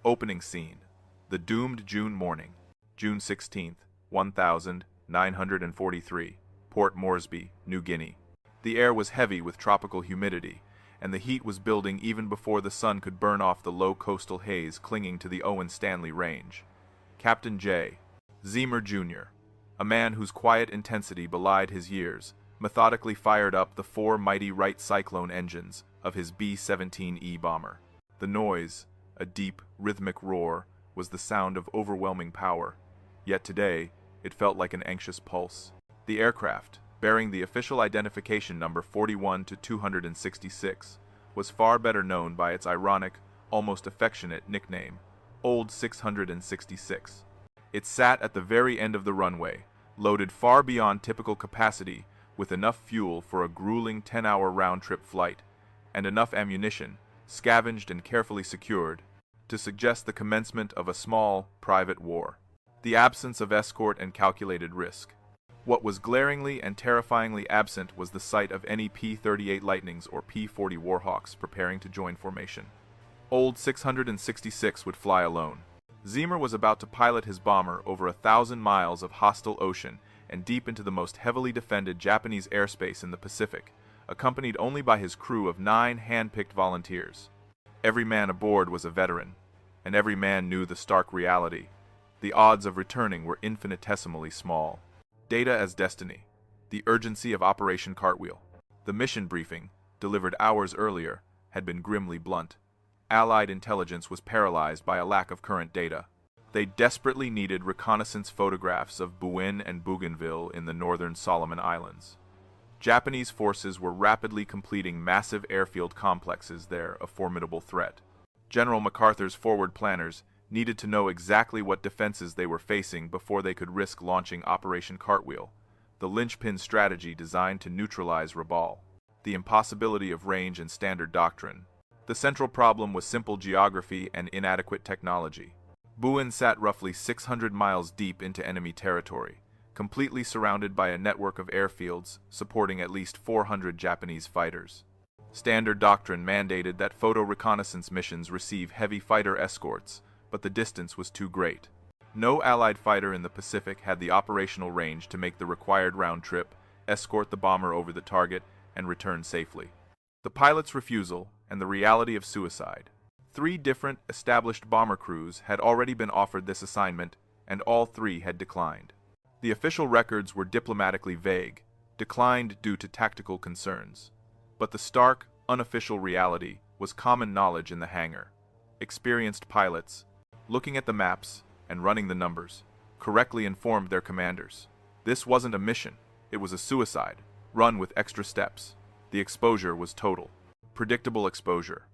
Opening scene. The doomed June morning. June 16th, 1943. Port Moresby, New Guinea. The air was heavy with tropical humidity, and the heat was building even before the sun could burn off the low coastal haze clinging to the Owen Stanley Range. Captain Jay Zeamer Jr., a man whose quiet intensity belied his years, methodically fired up the four mighty Wright Cyclone engines of his B-17E bomber. The noise, a deep, rhythmic roar, was the sound of overwhelming power, yet today it felt like an anxious pulse. The aircraft, bearing the official identification number 41-266, was far better known by its ironic, almost affectionate nickname, Old 666. It sat at the very end of the runway, loaded far beyond typical capacity, with enough fuel for a grueling 10-hour round-trip flight, and enough ammunition, scavenged and carefully secured, to suggest the commencement of a small, private war. The absence of escort and calculated risk. What was glaringly and terrifyingly absent was the sight of any P-38 Lightnings or P-40 Warhawks preparing to join formation. Old 666 would fly alone. Zeamer was about to pilot his bomber over 1,000 miles of hostile ocean and deep into the most heavily defended Japanese airspace in the Pacific, accompanied only by his crew of 9 hand-picked volunteers. Every man aboard was a veteran, and every man knew the stark reality. The odds of returning were infinitesimally small. Data as destiny. The urgency of Operation Cartwheel. The mission briefing, delivered hours earlier, had been grimly blunt. Allied intelligence was paralyzed by a lack of current data. They desperately needed reconnaissance photographs of Bouin and Bougainville in the northern Solomon Islands. Japanese forces were rapidly completing massive airfield complexes there, a formidable threat. General MacArthur's forward planners needed to know exactly what defenses they were facing before they could risk launching Operation Cartwheel, the linchpin strategy designed to neutralize Rabaul. The impossibility of range and standard doctrine. The central problem was simple geography and inadequate technology. Bouin sat roughly 600 miles deep into enemy territory, completely surrounded by a network of airfields supporting at least 400 Japanese fighters. Standard doctrine mandated that photo reconnaissance missions receive heavy fighter escorts, but the distance was too great. No Allied fighter in the Pacific had the operational range to make the required round trip, escort the bomber over the target, and return safely. The pilot's refusal and the reality of suicide. 3 different established bomber crews had already been offered this assignment, and all 3 had declined. The official records were diplomatically vague, declined due to tactical concerns. But the stark, unofficial reality was common knowledge in the hangar. Experienced pilots, looking at the maps and running the numbers, correctly informed their commanders. This wasn't a mission, it was a suicide, run with extra steps. The exposure was total. Predictable exposure.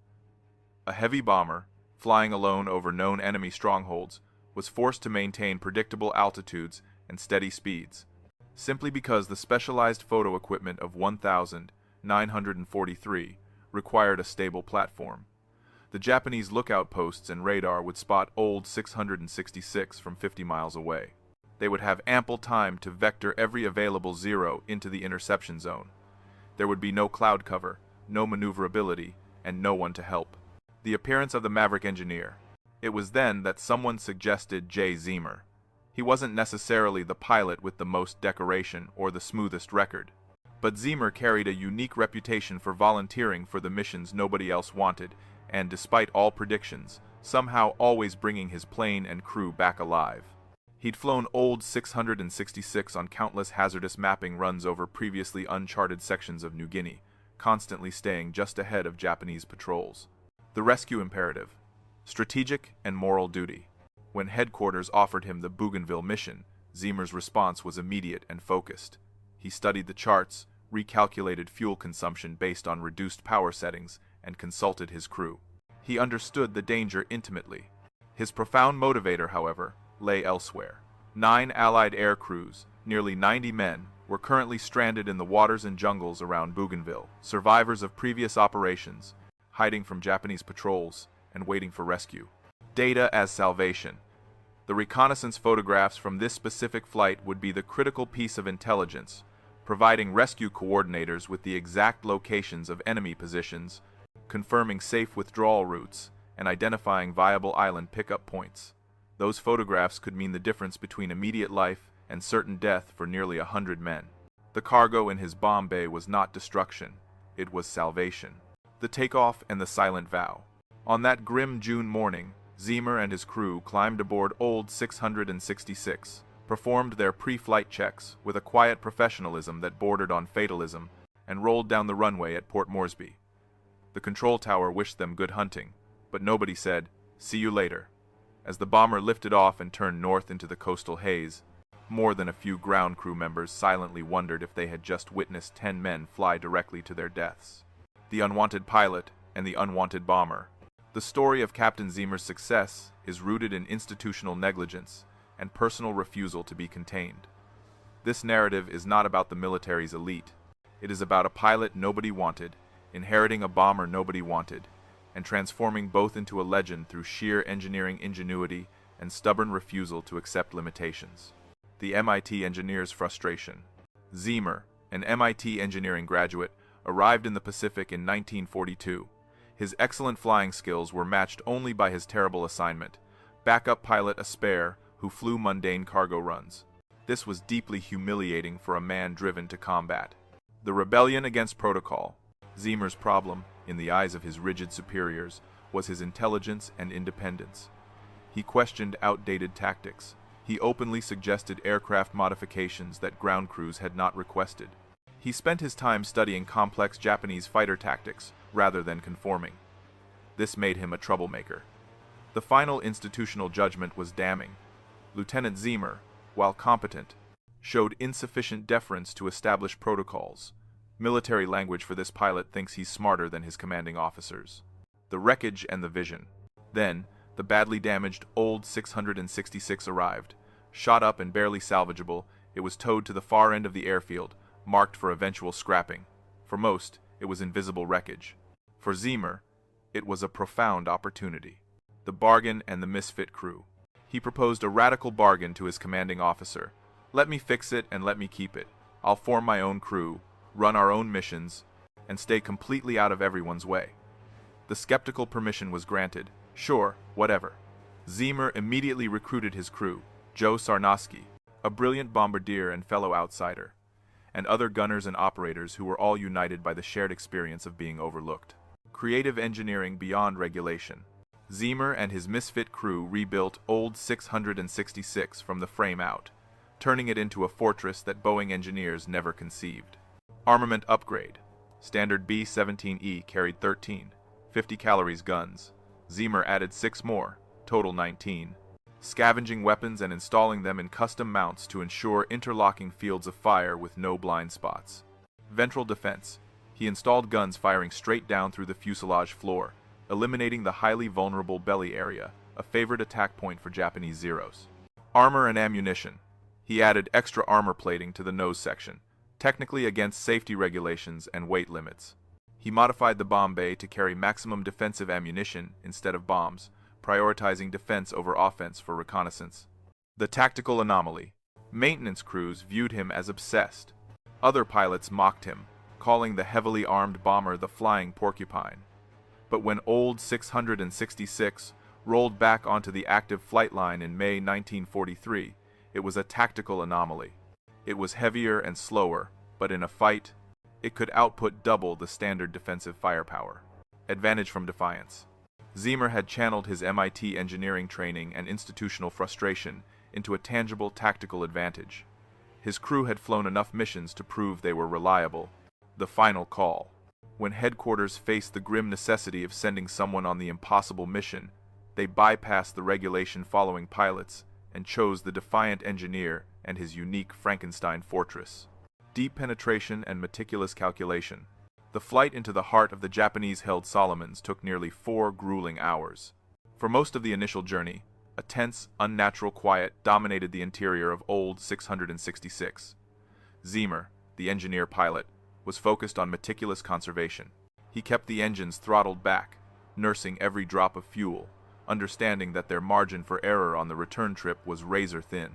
A heavy bomber, flying alone over known enemy strongholds, was forced to maintain predictable altitudes and steady speeds, simply because the specialized photo equipment of 1943 required a stable platform. The Japanese lookout posts and radar would spot Old 666 from 50 miles away. They would have ample time to vector every available Zero into the interception zone. There would be no cloud cover, no maneuverability, and no one to help. The appearance of the Maverick engineer. It was then that someone suggested Jay Zeamer. He wasn't necessarily the pilot with the most decoration or the smoothest record, but Zeamer carried a unique reputation for volunteering for the missions nobody else wanted, and despite all predictions, somehow always bringing his plane and crew back alive. He'd flown Old 666 on countless hazardous mapping runs over previously uncharted sections of New Guinea, constantly staying just ahead of Japanese patrols. The rescue imperative. Strategic and moral duty. When headquarters offered him the Bougainville mission, Zeamer's response was immediate and focused. He studied the charts, recalculated fuel consumption based on reduced power settings, and consulted his crew. He understood the danger intimately. His profound motivator, however, lay elsewhere. 9 Allied air crews, nearly 90 men, were currently stranded in the waters and jungles around Bougainville, survivors of previous operations, hiding from Japanese patrols and waiting for rescue. Data as salvation. The reconnaissance photographs from this specific flight would be the critical piece of intelligence, providing rescue coordinators with the exact locations of enemy positions, confirming safe withdrawal routes, and identifying viable island pickup points. Those photographs could mean the difference between immediate life and certain death for nearly 100 men. The cargo in his bomb bay was not destruction, it was salvation. The takeoff and the silent vow. On that grim June morning, Zeamer and his crew climbed aboard Old 666, performed their pre-flight checks with a quiet professionalism that bordered on fatalism, and rolled down the runway at Port Moresby. The control tower wished them good hunting, but nobody said, "See you later." As the bomber lifted off and turned north into the coastal haze, more than a few ground crew members silently wondered if they had just witnessed 10 men fly directly to their deaths. The unwanted pilot and the unwanted bomber. The story of Captain Zeamer's success is rooted in institutional negligence and personal refusal to be contained. This narrative is not about the military's elite. It is about a pilot nobody wanted, inheriting a bomber nobody wanted, and transforming both into a legend through sheer engineering ingenuity and stubborn refusal to accept limitations. The MIT engineer's frustration. Zeamer, an MIT engineering graduate, arrived in the Pacific in 1942. His excellent flying skills were matched only by his terrible assignment, backup pilot a spare who flew mundane cargo runs. This was deeply humiliating for a man driven to combat. The rebellion against protocol. Zeamer's problem, in the eyes of his rigid superiors, was his intelligence and independence. He questioned outdated tactics. He openly suggested aircraft modifications that ground crews had not requested. He spent his time studying complex Japanese fighter tactics rather than conforming. This made him a troublemaker. The final institutional judgment was damning. Lieutenant Zeamer, while competent, showed insufficient deference to established protocols. Military language for this pilot thinks he's smarter than his commanding officers. The wreckage and the vision. Then, the badly damaged Old 666 arrived. Shot up and barely salvageable, it was towed to the far end of the airfield, marked for eventual scrapping. For most, it was invisible wreckage. For Zeamer, it was a profound opportunity. The bargain and the misfit crew. He proposed a radical bargain to his commanding officer. "Let me fix it and let me keep it. I'll form my own crew, run our own missions, and stay completely out of everyone's way." The skeptical permission was granted. Sure, whatever. Zeamer immediately recruited his crew, Joe Sarnosky, a brilliant bombardier and fellow outsider, and other gunners and operators who were all united by the shared experience of being overlooked. Creative engineering beyond regulation. Zeamer and his misfit crew rebuilt Old 666 from the frame out, turning it into a fortress that Boeing engineers never conceived. Armament upgrade. Standard B-17E carried 13, 50 calories guns. Zeamer added 6 more, total 19. Scavenging weapons and installing them in custom mounts to ensure interlocking fields of fire with no blind spots. Ventral defense. He installed guns firing straight down through the fuselage floor, eliminating the highly vulnerable belly area, a favorite attack point for Japanese Zeros. Armor and ammunition. He added extra armor plating to the nose section, technically against safety regulations and weight limits. He modified the bomb bay to carry maximum defensive ammunition instead of bombs, prioritizing defense over offense for reconnaissance. The tactical anomaly. Maintenance crews viewed him as obsessed. Other pilots mocked him, calling the heavily armed bomber the flying porcupine. But when Old 666 rolled back onto the active flight line in May 1943, it was a tactical anomaly. It was heavier and slower, but in a fight, it could output double the standard defensive firepower. Advantage from defiance. Zeamer had channeled his MIT engineering training and institutional frustration into a tangible tactical advantage. His crew had flown enough missions to prove they were reliable. The final call. When headquarters faced the grim necessity of sending someone on the impossible mission, they bypassed the regulation-following pilots and chose the defiant engineer and his unique Frankenstein Fortress. Deep penetration and meticulous calculation. The flight into the heart of the Japanese-held Solomons took nearly 4 grueling hours. For most of the initial journey, a tense, unnatural quiet dominated the interior of Old 666. Zeamer, the engineer-pilot, was focused on meticulous conservation. He kept the engines throttled back, nursing every drop of fuel, understanding that their margin for error on the return trip was razor-thin.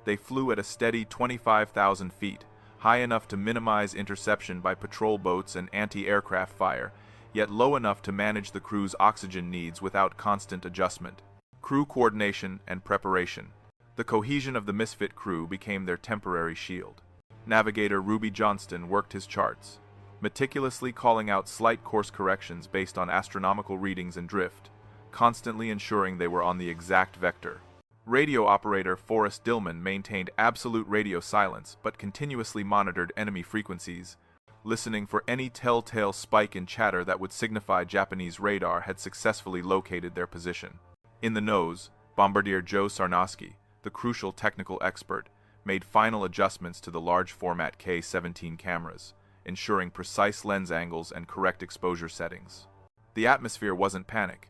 They flew at a steady 25,000 feet, high enough to minimize interception by patrol boats and anti-aircraft fire, yet low enough to manage the crew's oxygen needs without constant adjustment. Crew coordination and preparation. The cohesion of the misfit crew became their temporary shield. Navigator Ruby Johnston worked his charts, meticulously calling out slight course corrections based on astronomical readings and drift, constantly ensuring they were on the exact vector. Radio operator Forrest Dillman maintained absolute radio silence but continuously monitored enemy frequencies, listening for any telltale spike in chatter that would signify Japanese radar had successfully located their position. In the nose, Bombardier Joe Sarnosky, the crucial technical expert, made final adjustments to the large format K-17 cameras, ensuring precise lens angles and correct exposure settings. The atmosphere wasn't panic.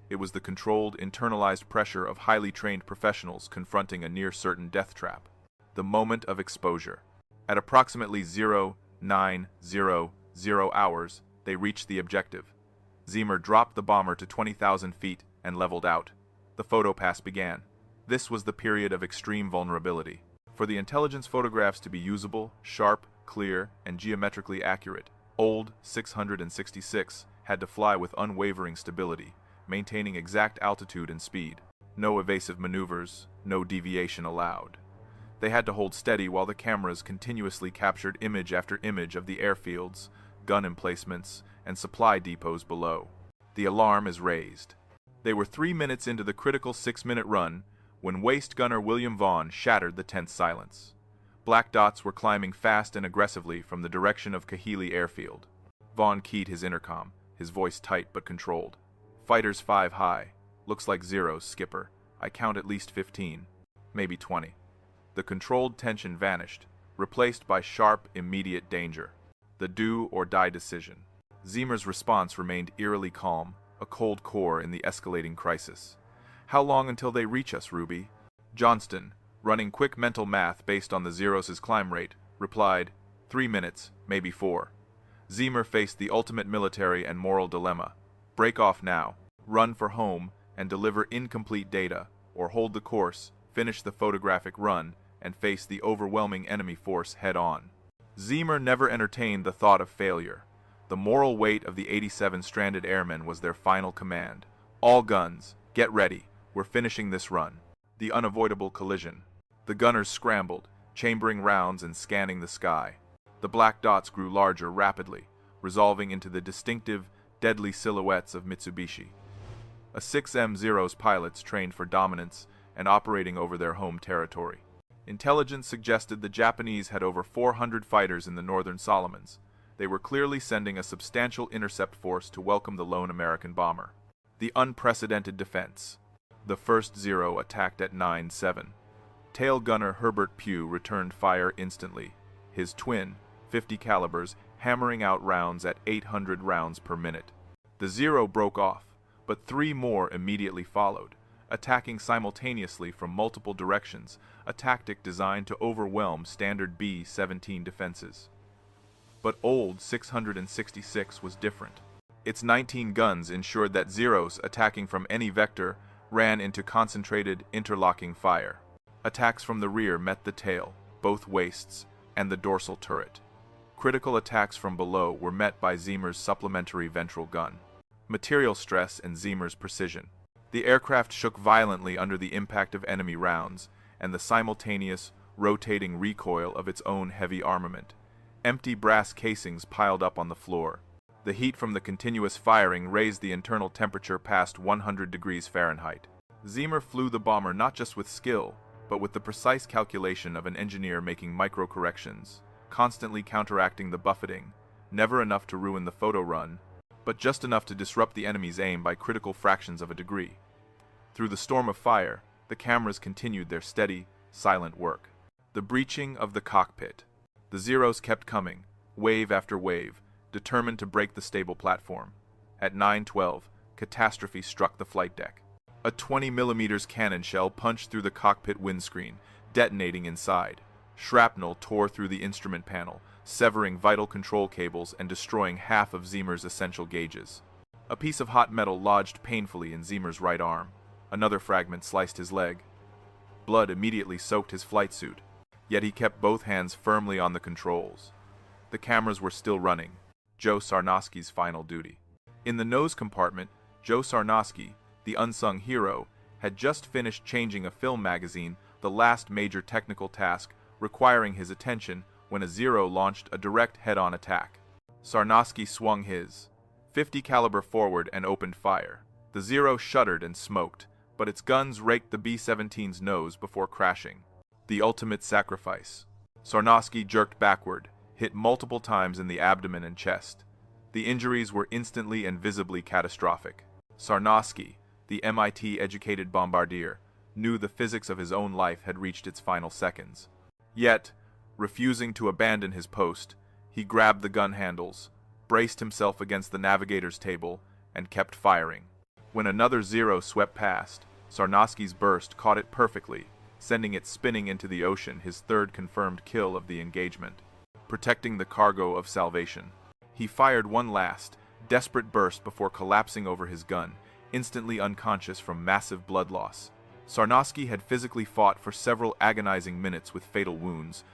It was the controlled, internalized pressure of highly trained professionals confronting a near-certain death trap. The moment of exposure. At approximately 0900 hours, they reached the objective. Zeamer dropped the bomber to 20,000 feet and leveled out. The photopass began. This was the period of extreme vulnerability. For the intelligence photographs to be usable, sharp, clear, and geometrically accurate, old 666 had to fly with unwavering stability, maintaining exact altitude and speed. No evasive maneuvers, no deviation allowed. They had to hold steady while the cameras continuously captured image after image of the airfields, gun emplacements, and supply depots below. The alarm is raised. They were 3 minutes into the critical 6-minute run when waist gunner William Vaughn shattered the tense silence. Black dots were climbing fast and aggressively from the direction of Kahili Airfield. Vaughn keyed his intercom, his voice tight but controlled. Fighters 5 high. Looks like zeros, skipper. I count at least 15. Maybe 20. The controlled tension vanished, replaced by sharp, immediate danger. The do-or-die decision. Zeamer's response remained eerily calm, a cold core in the escalating crisis. How long until they reach us, Ruby? Johnston, running quick mental math based on the Zeros' climb rate, replied, 3 minutes, maybe 4. Zeamer faced the ultimate military and moral dilemma. Break off now, run for home, and deliver incomplete data, or hold the course, finish the photographic run, and face the overwhelming enemy force head-on. Zeamer never entertained the thought of failure. The moral weight of the 87 stranded airmen was their final command. All guns, get ready, we're finishing this run. The unavoidable collision. The gunners scrambled, chambering rounds and scanning the sky. The black dots grew larger rapidly, resolving into the distinctive, deadly silhouettes of Mitsubishi. A 6M0's pilots trained for dominance and operating over their home territory. Intelligence suggested the Japanese had over 400 fighters in the northern Solomons. They were clearly sending a substantial intercept force to welcome the lone American bomber. The unprecedented defense. The first Zero attacked at 9-7. Tail gunner Herbert Pugh returned fire instantly, his twin, 50 calibers, hammering out rounds at 800 rounds per minute. The Zero broke off, but 3 more immediately followed, attacking simultaneously from multiple directions, a tactic designed to overwhelm standard B-17 defenses. But old 666 was different. Its 19 guns ensured that Zeros attacking from any vector ran into concentrated, interlocking fire. Attacks from the rear met the tail, both waists, and the dorsal turret. Critical attacks from below were met by Zeamer's supplementary ventral gun. Material stress and Zeamer's precision. The aircraft shook violently under the impact of enemy rounds and the simultaneous, rotating recoil of its own heavy armament. Empty brass casings piled up on the floor. The heat from the continuous firing raised the internal temperature past 100 degrees Fahrenheit. Zeamer flew the bomber not just with skill, but with the precise calculation of an engineer making micro-corrections, constantly counteracting the buffeting, never enough to ruin the photo run, but just enough to disrupt the enemy's aim by critical fractions of a degree. Through the storm of fire, the cameras continued their steady, silent work. The breaching of the cockpit. The Zeros kept coming, wave after wave, determined to break the stable platform. At 9:12, catastrophe struck the flight deck. A 20mm cannon shell punched through the cockpit windscreen, detonating inside. Shrapnel tore through the instrument panel, severing vital control cables and destroying half of Zeamer's essential gauges. A piece of hot metal lodged painfully in Zeamer's right arm. Another fragment sliced his leg. Blood immediately soaked his flight suit, yet he kept both hands firmly on the controls. The cameras were still running. Joe Sarnosky's final duty. In the nose compartment, Joe Sarnosky, the unsung hero, had just finished changing a film magazine, the last major technical task requiring his attention, when a Zero launched a direct head-on attack. Sarnosky swung his .50 caliber forward and opened fire. The Zero shuddered and smoked, but its guns raked the B-17's nose before crashing. The ultimate sacrifice. Sarnosky jerked backward, hit multiple times in the abdomen and chest. The injuries were instantly and visibly catastrophic. Sarnosky, the MIT-educated bombardier, knew the physics of his own life had reached its final seconds. Yet, refusing to abandon his post, he grabbed the gun handles, braced himself against the navigator's table, and kept firing. When another Zero swept past, Sarnosky's burst caught it perfectly, sending it spinning into the ocean, his third confirmed kill of the engagement. Protecting the cargo of salvation. He fired one last, desperate burst before collapsing over his gun, instantly unconscious from massive blood loss. Sarnosky had physically fought for several agonizing minutes with fatal wounds,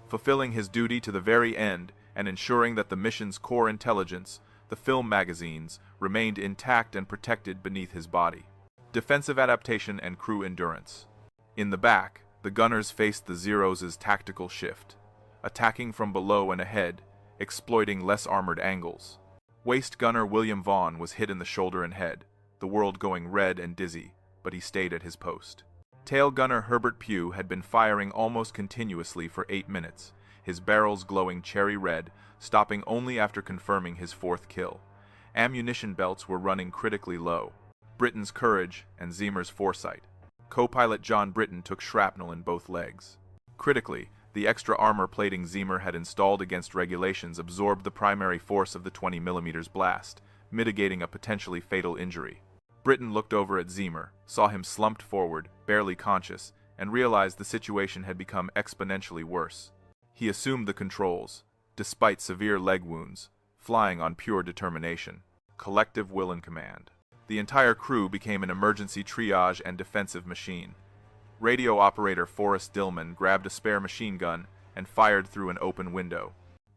fulfilling his duty to the very end and ensuring that the mission's core intelligence, the film magazines, remained intact and protected beneath his body. Defensive adaptation and crew endurance. In the back, the gunners faced the Zeros' tactical shift, attacking from below and ahead, exploiting less armored angles. Waist gunner William Vaughn was hit in the shoulder and head, the world going red and dizzy, but he stayed at his post. Tail gunner Herbert Pugh had been firing almost continuously for 8 minutes, his barrels glowing cherry red, stopping only after confirming his 4th kill. Ammunition belts were running critically low. Britton's courage and Zeamer's foresight. Co-pilot John Britton took shrapnel in both legs. Critically, the extra armor plating Zeamer had installed against regulations absorbed the primary force of the 20mm blast, mitigating a potentially fatal injury. Britton looked over at Zeamer, saw him slumped forward, barely conscious, and realized the situation had become exponentially worse. He assumed the controls, despite severe leg wounds, flying on pure determination, collective will and command. The entire crew became an emergency triage and defensive machine. Radio operator Forrest Dillman grabbed a spare machine gun and fired through an open window.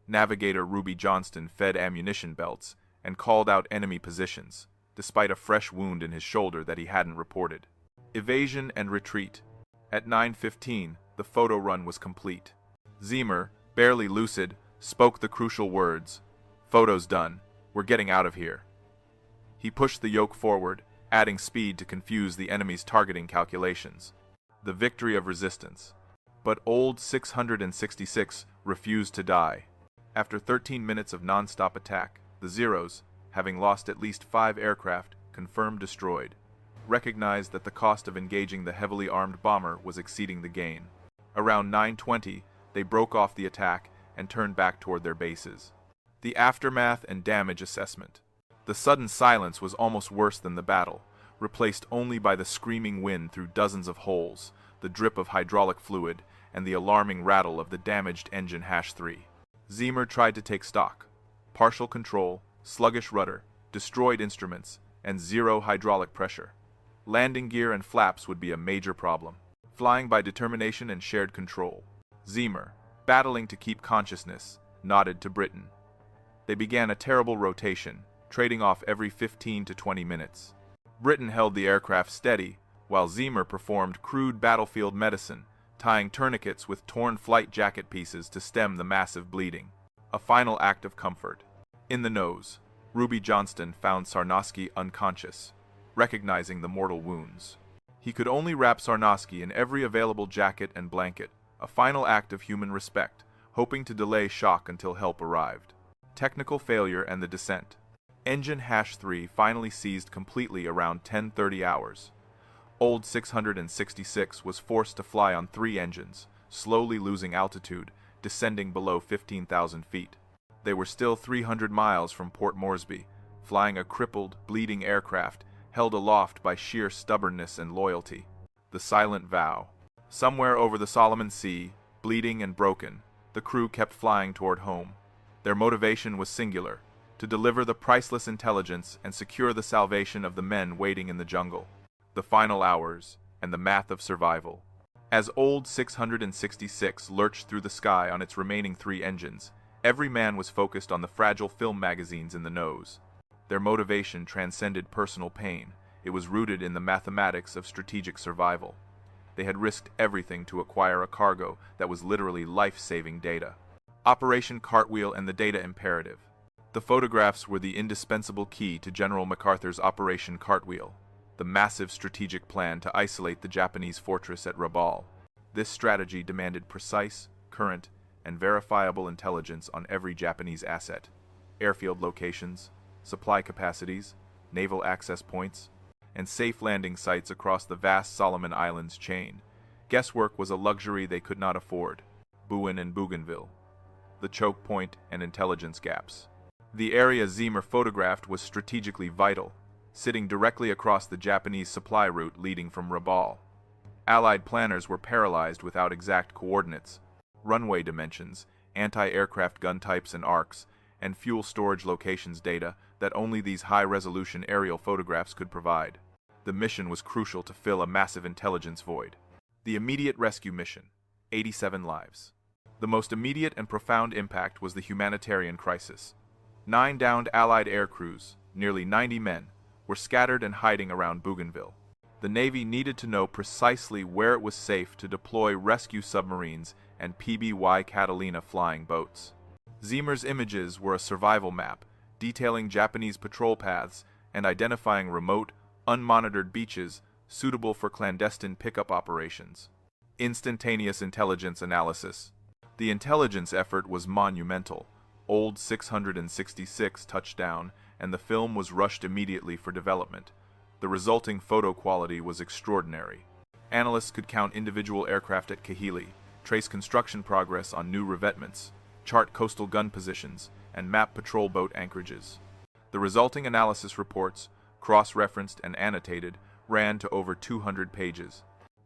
Navigator Ruby Johnston fed ammunition belts and called out enemy positions, despite a fresh wound in his shoulder that he hadn't reported. Evasion and retreat. At 9:15, the photo run was complete. Zeamer, barely lucid, spoke the crucial words, "Photo's done. We're getting out of here." He pushed the yoke forward, adding speed to confuse the enemy's targeting calculations. The victory of resistance. But old 666 refused to die. After 13 minutes of non-stop attack, the Zeros, having lost at least 5 aircraft, confirmed destroyed, recognized that the cost of engaging the heavily armed bomber was exceeding the gain. Around 9:20, they broke off the attack and turned back toward their bases. The aftermath and damage assessment. The sudden silence was almost worse than the battle, replaced only by the screaming wind through dozens of holes, the drip of hydraulic fluid, and the alarming rattle of the damaged engine #3. Zeamer tried to take stock. Partial control, sluggish rudder, destroyed instruments, and 0 hydraulic pressure. Landing gear and flaps would be a major problem. Flying by determination and shared control. Zeamer, battling to keep consciousness, nodded to Britton. They began a terrible rotation, trading off every 15 to 20 minutes. Britton held the aircraft steady, while Zeamer performed crude battlefield medicine, tying tourniquets with torn flight jacket pieces to stem the massive bleeding. A final act of comfort. In the nose, Ruby Johnston found Sarnosky unconscious, recognizing the mortal wounds. He could only wrap Sarnosky in every available jacket and blanket, a final act of human respect, hoping to delay shock until help arrived. Technical failure and the descent. Engine #3 finally seized completely around 10:30 hours. Old 666 was forced to fly on 3 engines, slowly losing altitude, descending below 15,000 feet. They were still 300 miles from Port Moresby, flying a crippled, bleeding aircraft held aloft by sheer stubbornness and loyalty. The silent vow. Somewhere over the Solomon Sea, bleeding and broken, the crew kept flying toward home. Their motivation was singular: to deliver the priceless intelligence and secure the salvation of the men waiting in the jungle. The final hours, and the math of survival. As old 666 lurched through the sky on its remaining 3 engines, every man was focused on the fragile film magazines in the nose. Their motivation transcended personal pain. It was rooted in the mathematics of strategic survival. They had risked everything to acquire a cargo that was literally life-saving data. Operation Cartwheel and the Data Imperative. The photographs were the indispensable key to General MacArthur's Operation Cartwheel, the massive strategic plan to isolate the Japanese fortress at Rabaul. This strategy demanded precise, current, and verifiable intelligence on every Japanese asset, airfield locations, supply capacities, naval access points, and safe landing sites across the vast Solomon Islands chain. Guesswork was a luxury they could not afford. Buin and Bougainville. The choke point and intelligence gaps. The area Zeamer photographed was strategically vital, sitting directly across the Japanese supply route leading from Rabaul. Allied planners were paralyzed without exact coordinates, runway dimensions, anti-aircraft gun types and arcs, and fuel storage locations data that only these high-resolution aerial photographs could provide. The mission was crucial to fill a massive intelligence void. The immediate rescue mission, 87 lives. The most immediate and profound impact was the humanitarian crisis. 9 downed Allied air crews, nearly 90 men, were scattered and hiding around Bougainville. The Navy needed to know precisely where it was safe to deploy rescue submarines and PBY Catalina flying boats. Zeamer's images were a survival map, detailing Japanese patrol paths and identifying remote, unmonitored beaches suitable for clandestine pickup operations. Instantaneous intelligence analysis. The intelligence effort was monumental. Old 666 touchdown, and the film was rushed immediately for development. The resulting photo quality was extraordinary. Analysts could count individual aircraft at Kahili, trace construction progress on new revetments, chart coastal gun positions, and map patrol boat anchorages. The resulting analysis reports, cross-referenced and annotated, ran to over 200 pages.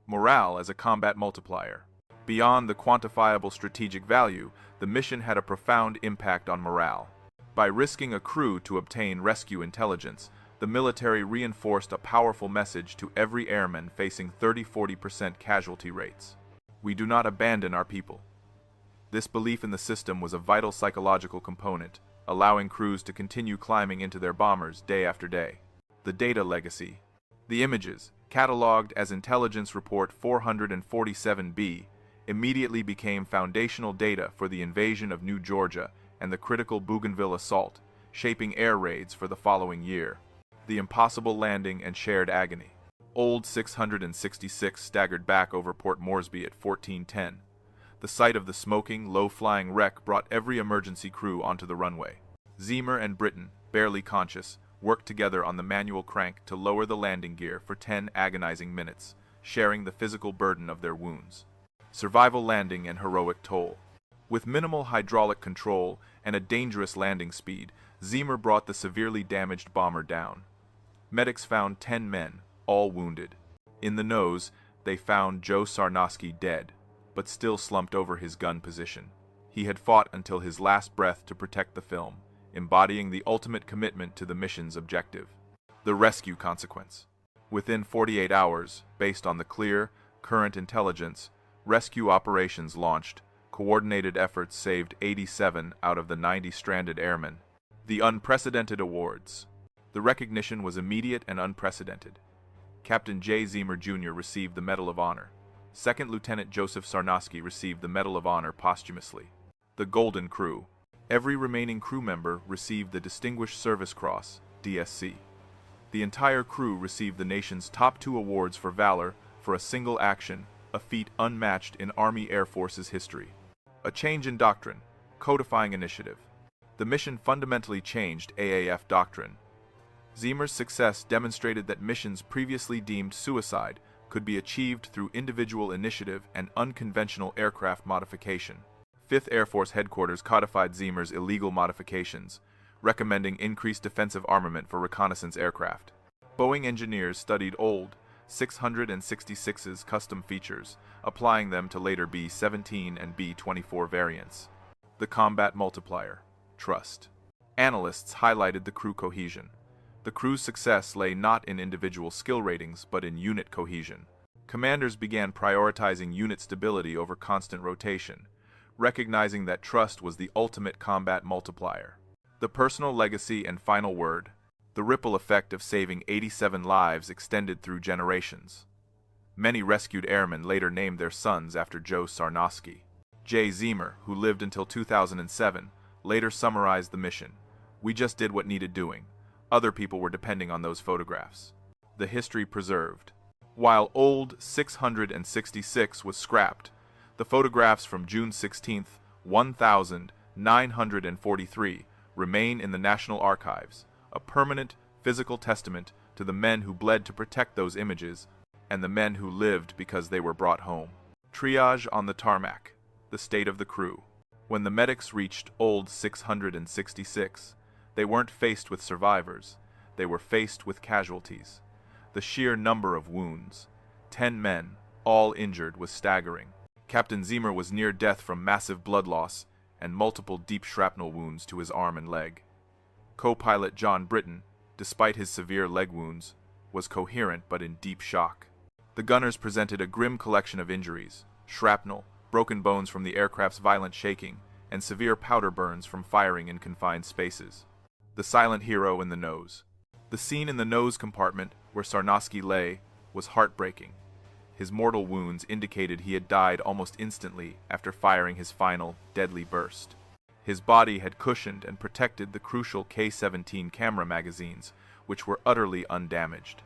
Morale as a combat multiplier. Beyond the quantifiable strategic value, the mission had a profound impact on morale. By risking a crew to obtain rescue intelligence, the military reinforced a powerful message to every airman facing 30–40% casualty rates. We do not abandon our people. This belief in the system was a vital psychological component, allowing crews to continue climbing into their bombers day after day. The data legacy. The images, catalogued as Intelligence Report 447B, immediately became foundational data for the invasion of New Georgia and the critical Bougainville assault, shaping air raids for the following year. The impossible landing and shared agony. Old 666 staggered back over Port Moresby at 1410. The sight of the smoking, low-flying wreck brought every emergency crew onto the runway. Zeamer and Britton, barely conscious, worked together on the manual crank to lower the landing gear for 10 agonizing minutes, sharing the physical burden of their wounds. Survival landing and heroic toll. With minimal hydraulic control and a dangerous landing speed, Zeamer brought the severely damaged bomber down. Medics found 10 men, all wounded. In the nose, they found Joe Sarnosky dead, but still slumped over his gun position. He had fought until his last breath to protect the film, embodying the ultimate commitment to the mission's objective. The rescue consequence. Within 48 hours, based on the clear, current intelligence, rescue operations launched. Coordinated efforts saved 87 out of the 90 stranded airmen. The unprecedented awards. The recognition was immediate and unprecedented. Captain Jay Zeamer Jr. received the Medal of Honor. Second Lieutenant Joseph Sarnosky received the Medal of Honor posthumously. The Golden Crew. Every remaining crew member received the Distinguished Service Cross, DSC. The entire crew received the nation's top 2 awards for valor for a single action, a feat unmatched in Army Air Force's history. A change in doctrine, codifying initiative. The mission fundamentally changed AAF doctrine. Zeamer's success demonstrated that missions previously deemed suicide could be achieved through individual initiative and unconventional aircraft modification. 5th Air Force Headquarters codified Zeamer's illegal modifications, recommending increased defensive armament for reconnaissance aircraft. Boeing engineers studied old 666's custom features, applying them to later B-17 and B-24 variants. The combat multiplier. Trust. Analysts highlighted the crew cohesion. The crew's success lay not in individual skill ratings, but in unit cohesion. Commanders began prioritizing unit stability over constant rotation, recognizing that trust was the ultimate combat multiplier. The personal legacy and final word. The ripple effect of saving 87 lives extended through generations. Many rescued airmen later named their sons after Joe Sarnosky. Jay Zeamer, who lived until 2007, later summarized the mission. "We just did what needed doing. Other people were depending on those photographs." The history preserved. While old 666 was scrapped, the photographs from June 16, 1943 remain in the National Archives, a permanent physical testament to the men who bled to protect those images and the men who lived because they were brought home. Triage on the tarmac. The state of the crew. When the medics reached old 666, they weren't faced with survivors, they were faced with casualties. The sheer number of wounds, 10 men, all injured, was staggering. Captain Zeamer was near death from massive blood loss and multiple deep shrapnel wounds to his arm and leg. Co-pilot John Britton, despite his severe leg wounds, was coherent but in deep shock. The gunners presented a grim collection of injuries: shrapnel, broken bones from the aircraft's violent shaking, and severe powder burns from firing in confined spaces. The silent hero in the nose. The scene in the nose compartment where Sarnosky lay was heartbreaking. His mortal wounds indicated he had died almost instantly after firing his final, deadly burst. His body had cushioned and protected the crucial K-17 camera magazines, which were utterly undamaged.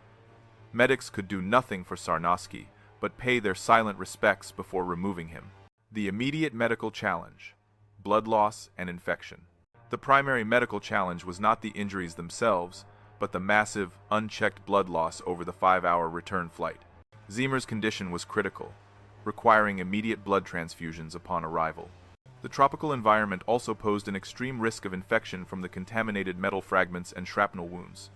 Medics could do nothing for Sarnosky, but pay their silent respects before removing him. The immediate medical challenge: blood loss and infection. The primary medical challenge was not the injuries themselves, but the massive, unchecked blood loss over the 5-hour return flight. Zeamer's condition was critical, requiring immediate blood transfusions upon arrival. The tropical environment also posed an extreme risk of infection from the contaminated metal fragments and shrapnel wounds.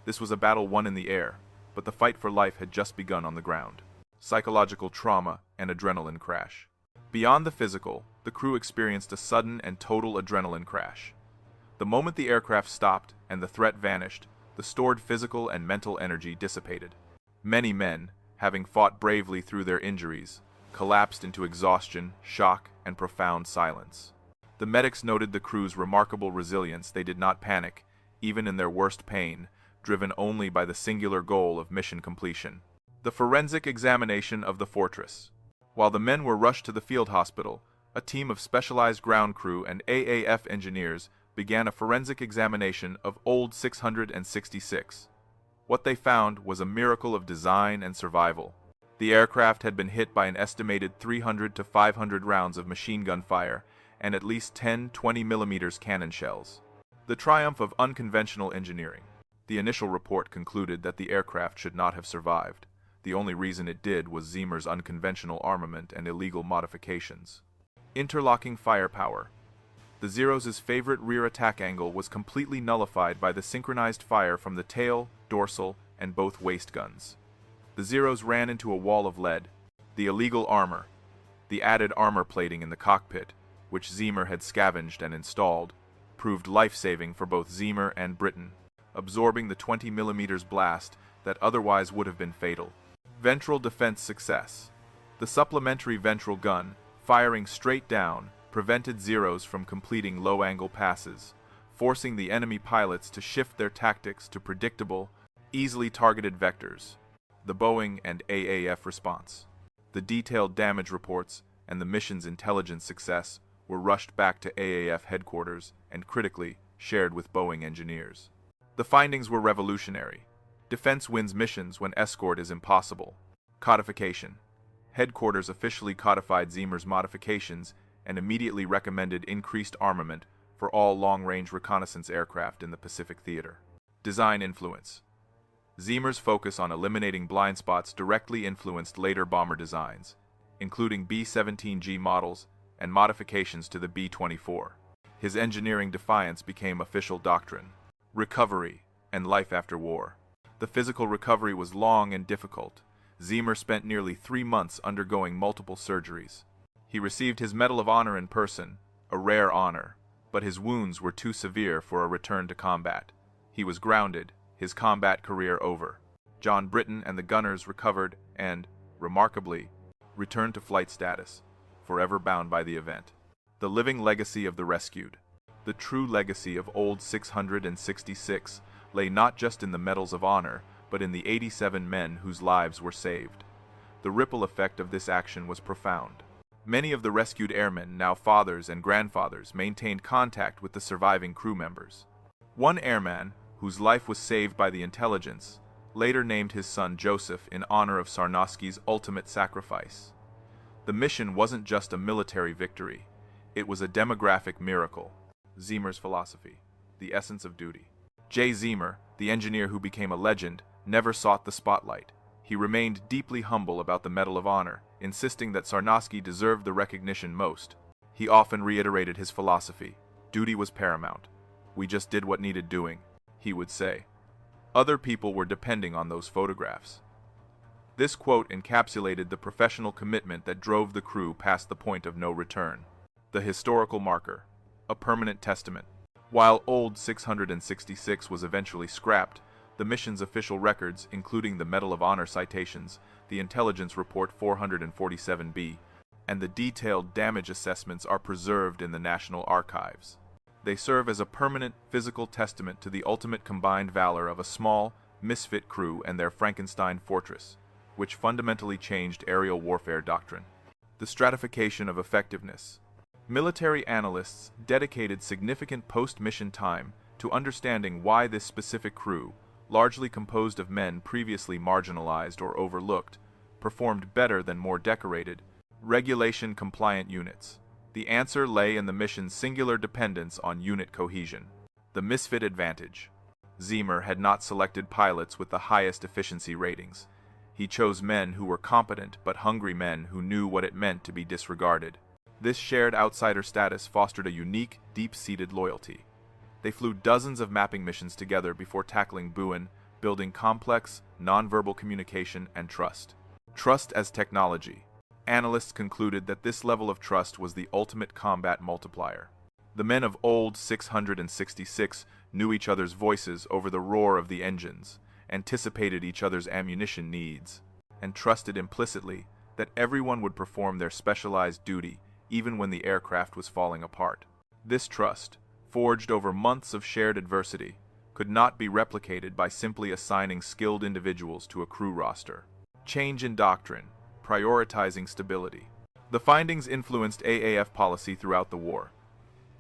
This was a battle won in the air, but the fight for life had just begun on the ground. Psychological trauma and adrenaline crash. Beyond the physical, the crew experienced a sudden and total adrenaline crash. The moment the aircraft stopped and the threat vanished, the stored physical and mental energy dissipated. Many men, having fought bravely through their injuries, collapsed into exhaustion, shock, and profound silence. The medics noted the crew's remarkable resilience. They did not panic, even in their worst pain, driven only by the singular goal of mission completion. The forensic examination of the fortress. While the men were rushed to the field hospital, a team of specialized ground crew and AAF engineers began a forensic examination of old 666. What they found was a miracle of design and survival. The aircraft had been hit by an estimated 300 to 500 rounds of machine gun fire and at least 10 20mm cannon shells. The triumph of unconventional engineering. The initial report concluded that the aircraft should not have survived. The only reason it did was Zeamer's unconventional armament and illegal modifications. Interlocking firepower. The Zeros' favorite rear attack angle was completely nullified by the synchronized fire from the tail, dorsal, and both waist guns. The Zeros ran into a wall of lead. The illegal armor. The added armor plating in the cockpit, which Zeamer had scavenged and installed, proved life-saving for both Zeamer and Britton, absorbing the 20mm blast that otherwise would have been fatal. Ventral defense success. The supplementary ventral gun, firing straight down, prevented Zeros from completing low-angle passes, forcing the enemy pilots to shift their tactics to predictable, easily targeted vectors. The Boeing and AAF response. The detailed damage reports and the mission's intelligence success were rushed back to AAF headquarters and critically shared with Boeing engineers. The findings were revolutionary. Defense wins missions when escort is impossible. Codification. Headquarters officially codified Zeamer's modifications and immediately recommended increased armament for all long-range reconnaissance aircraft in the Pacific Theater. Design influence. Zeamer's focus on eliminating blind spots directly influenced later bomber designs, including B-17G models and modifications to the B-24. His engineering defiance became official doctrine. Recovery and life after war. The physical recovery was long and difficult. Zeamer spent nearly 3 months undergoing multiple surgeries. He received his Medal of Honor in person, a rare honor, but his wounds were too severe for a return to combat. He was grounded, his combat career over. John Britton and the gunners recovered and, remarkably, returned to flight status, forever bound by the event. The living legacy of the rescued. The true legacy of old 666 lay not just in the medals of honor, but in the 87 men whose lives were saved. The ripple effect of this action was profound. Many of the rescued airmen, now fathers and grandfathers, maintained contact with the surviving crew members. One airman, whose life was saved by the intelligence, later named his son Joseph in honor of Sarnowski's ultimate sacrifice. The mission wasn't just a military victory, it was a demographic miracle. Zeamer's philosophy, the essence of duty. Jay Zeamer, the engineer who became a legend, never sought the spotlight. He remained deeply humble about the Medal of Honor, insisting that Sarnowski deserved the recognition most. He often reiterated his philosophy. Duty was paramount. We just did what needed doing, he would say. Other people were depending on those photographs. This quote encapsulated the professional commitment that drove the crew past the point of no return. The historical marker, a permanent testament. While Old 666 was eventually scrapped, the mission's official records, including the Medal of Honor citations, the Intelligence Report 447B, and the detailed damage assessments are preserved in the National Archives. They serve as a permanent physical testament to the ultimate combined valor of a small, misfit crew and their Frankenstein Fortress, which fundamentally changed aerial warfare doctrine. The stratification of effectiveness. Military analysts dedicated significant post-mission time to understanding why this specific crew, largely composed of men previously marginalized or overlooked, performed better than more decorated, regulation-compliant units. The answer lay in the mission's singular dependence on unit cohesion. The misfit advantage. Zeamer had not selected pilots with the highest efficiency ratings. He chose men who were competent but hungry men who knew what it meant to be disregarded. This shared outsider status fostered a unique, deep-seated loyalty. They flew dozens of mapping missions together before tackling Bougainville, building complex, nonverbal communication and trust. Trust as technology. Analysts concluded that this level of trust was the ultimate combat multiplier. The men of Old 666 knew each other's voices over the roar of the engines, anticipated each other's ammunition needs, and trusted implicitly that everyone would perform their specialized duty even when the aircraft was falling apart. This trust, forged over months of shared adversity, could not be replicated by simply assigning skilled individuals to a crew roster. Change in doctrine, prioritizing stability. The findings influenced AAF policy throughout the war.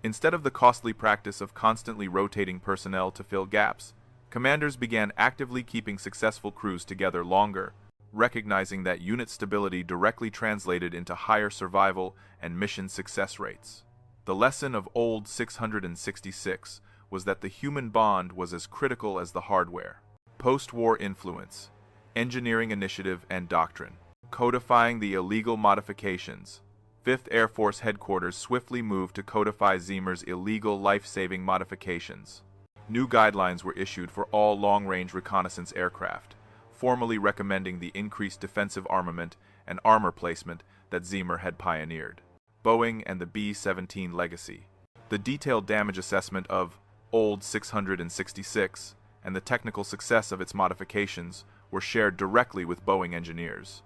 Instead of the costly practice of constantly rotating personnel to fill gaps, commanders began actively keeping successful crews together longer, recognizing that unit stability directly translated into higher survival and mission success rates. The lesson of Old 666 was that the human bond was as critical as the hardware. Post-war influence, engineering initiative and doctrine. Codifying the illegal modifications. 5th Air Force Headquarters swiftly moved to codify Zeamer's illegal life-saving modifications. New guidelines were issued for all long-range reconnaissance aircraft, formally recommending the increased defensive armament and armor placement that Zeamer had pioneered. Boeing and the B-17 legacy. The detailed damage assessment of Old 666 and the technical success of its modifications were shared directly with Boeing engineers.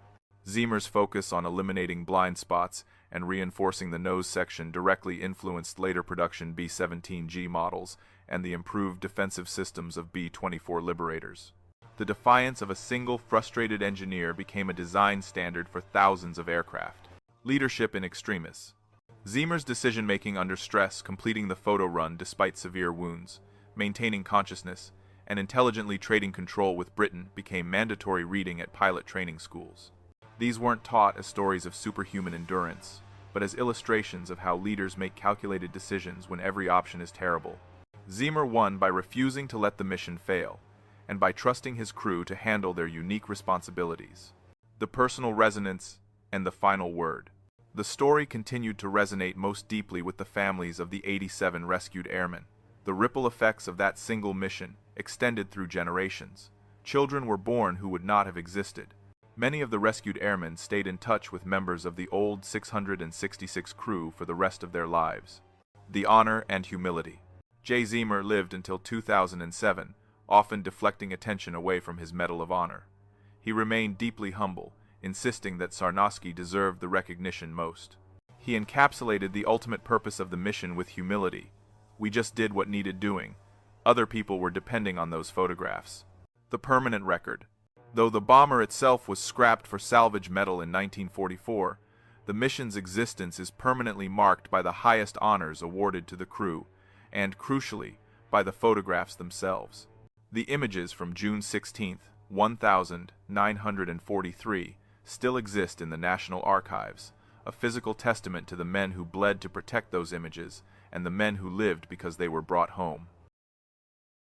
Zeamer's focus on eliminating blind spots and reinforcing the nose section directly influenced later production B-17G models and the improved defensive systems of B-24 Liberators. The defiance of a single frustrated engineer became a design standard for thousands of aircraft. Leadership in extremis. Zeamer's decision-making under stress, completing the photo run despite severe wounds, maintaining consciousness, and intelligently trading control with Britain became mandatory reading at pilot training schools. These weren't taught as stories of superhuman endurance, but as illustrations of how leaders make calculated decisions when every option is terrible. Zeamer won by refusing to let the mission fail, and by trusting his crew to handle their unique responsibilities. The personal resonance and the final word. The story continued to resonate most deeply with the families of the 87 rescued airmen. The ripple effects of that single mission extended through generations. Children were born who would not have existed. Many of the rescued airmen stayed in touch with members of the Old 666 crew for the rest of their lives. The honor and humility. Jay Zeamer lived until 2007, often deflecting attention away from his Medal of Honor. He remained deeply humble, insisting that Sarnowski deserved the recognition most. He encapsulated the ultimate purpose of the mission with humility. We just did what needed doing. Other people were depending on those photographs. The permanent record. Though the bomber itself was scrapped for salvage metal in 1944, the mission's existence is permanently marked by the highest honors awarded to the crew, and, crucially, by the photographs themselves. The images from June 16, 1943, still exist in the National Archives, a physical testament to the men who bled to protect those images and the men who lived because they were brought home.